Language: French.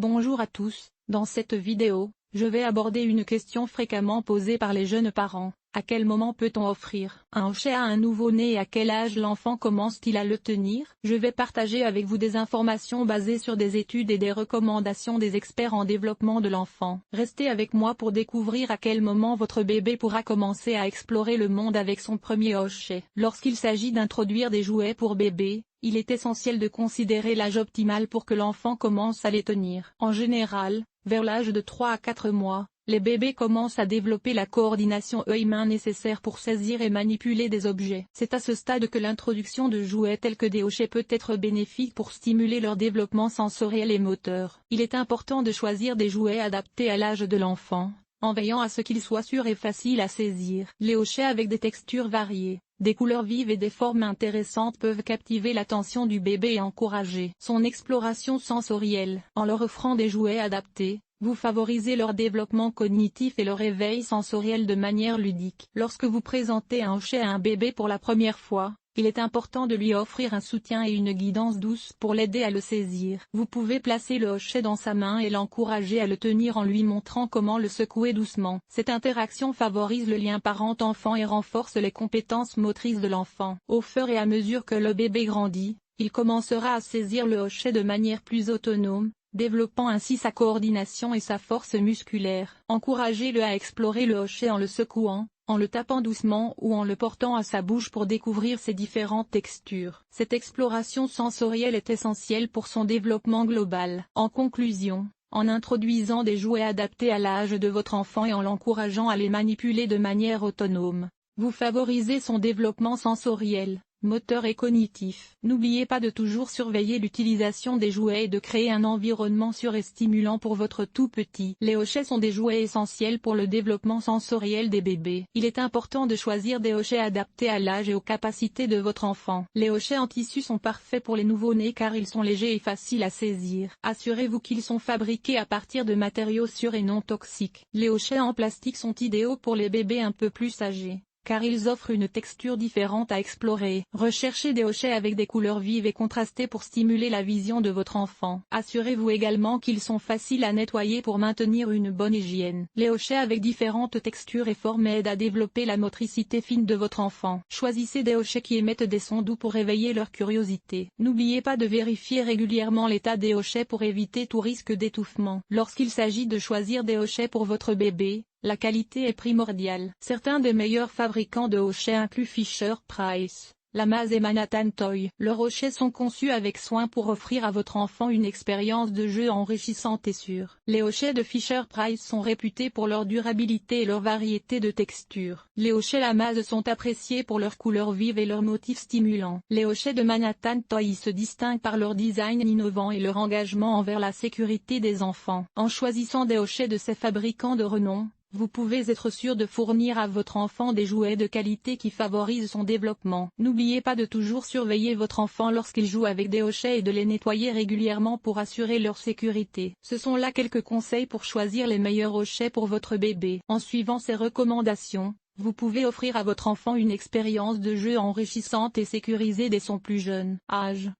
Bonjour à tous, dans cette vidéo, je vais aborder une question fréquemment posée par les jeunes parents. À quel moment peut-on offrir un hochet à un nouveau-né et à quel âge l'enfant commence-t-il à le tenir? Je vais partager avec vous des informations basées sur des études et des recommandations des experts en développement de l'enfant. Restez avec moi pour découvrir à quel moment votre bébé pourra commencer à explorer le monde avec son premier hochet. Lorsqu'il s'agit d'introduire des jouets pour bébé, il est essentiel de considérer l'âge optimal pour que l'enfant commence à les tenir. En général, vers l'âge de 3 à 4 mois, les bébés commencent à développer la coordination œil-main nécessaire pour saisir et manipuler des objets. C'est à ce stade que l'introduction de jouets tels que des hochets peut être bénéfique pour stimuler leur développement sensoriel et moteur. Il est important de choisir des jouets adaptés à l'âge de l'enfant, en veillant à ce qu'ils soient sûrs et faciles à saisir. Les hochets avec des textures variées, des couleurs vives et des formes intéressantes peuvent captiver l'attention du bébé et encourager son exploration sensorielle. En leur offrant des jouets adaptés, vous favorisez leur développement cognitif et leur éveil sensoriel de manière ludique. Lorsque vous présentez un hochet à un bébé pour la première fois, il est important de lui offrir un soutien et une guidance douce pour l'aider à le saisir. Vous pouvez placer le hochet dans sa main et l'encourager à le tenir en lui montrant comment le secouer doucement. Cette interaction favorise le lien parent-enfant et renforce les compétences motrices de l'enfant. Au fur et à mesure que le bébé grandit, il commencera à saisir le hochet de manière plus autonome, développant ainsi sa coordination et sa force musculaire. Encouragez-le à explorer le hochet en le secouant, en le tapant doucement ou en le portant à sa bouche pour découvrir ses différentes textures. Cette exploration sensorielle est essentielle pour son développement global. En conclusion, en introduisant des jouets adaptés à l'âge de votre enfant et en l'encourageant à les manipuler de manière autonome, vous favorisez son développement sensoriel, moteur et cognitif. N'oubliez pas de toujours surveiller l'utilisation des jouets et de créer un environnement sûr et stimulant pour votre tout petit. Les hochets sont des jouets essentiels pour le développement sensoriel des bébés. Il est important de choisir des hochets adaptés à l'âge et aux capacités de votre enfant. Les hochets en tissu sont parfaits pour les nouveau-nés car ils sont légers et faciles à saisir. Assurez-vous qu'ils sont fabriqués à partir de matériaux sûrs et non toxiques. Les hochets en plastique sont idéaux pour les bébés un peu plus âgés, car ils offrent une texture différente à explorer. Recherchez des hochets avec des couleurs vives et contrastées pour stimuler la vision de votre enfant. Assurez-vous également qu'ils sont faciles à nettoyer pour maintenir une bonne hygiène. Les hochets avec différentes textures et formes aident à développer la motricité fine de votre enfant. Choisissez des hochets qui émettent des sons doux pour éveiller leur curiosité. N'oubliez pas de vérifier régulièrement l'état des hochets pour éviter tout risque d'étouffement. Lorsqu'il s'agit de choisir des hochets pour votre bébé, la qualité est primordiale. Certains des meilleurs fabricants de hochets incluent Fisher-Price, Lamaze et Manhattan Toy. Leurs hochets sont conçus avec soin pour offrir à votre enfant une expérience de jeu enrichissante et sûre. Les hochets de Fisher-Price sont réputés pour leur durabilité et leur variété de textures. Les hochets Lamaze sont appréciés pour leurs couleurs vives et leurs motifs stimulants. Les hochets de Manhattan Toy se distinguent par leur design innovant et leur engagement envers la sécurité des enfants. En choisissant des hochets de ces fabricants de renom, vous pouvez être sûr de fournir à votre enfant des jouets de qualité qui favorisent son développement. N'oubliez pas de toujours surveiller votre enfant lorsqu'il joue avec des hochets et de les nettoyer régulièrement pour assurer leur sécurité. Ce sont là quelques conseils pour choisir les meilleurs hochets pour votre bébé. En suivant ces recommandations, vous pouvez offrir à votre enfant une expérience de jeu enrichissante et sécurisée dès son plus jeune âge.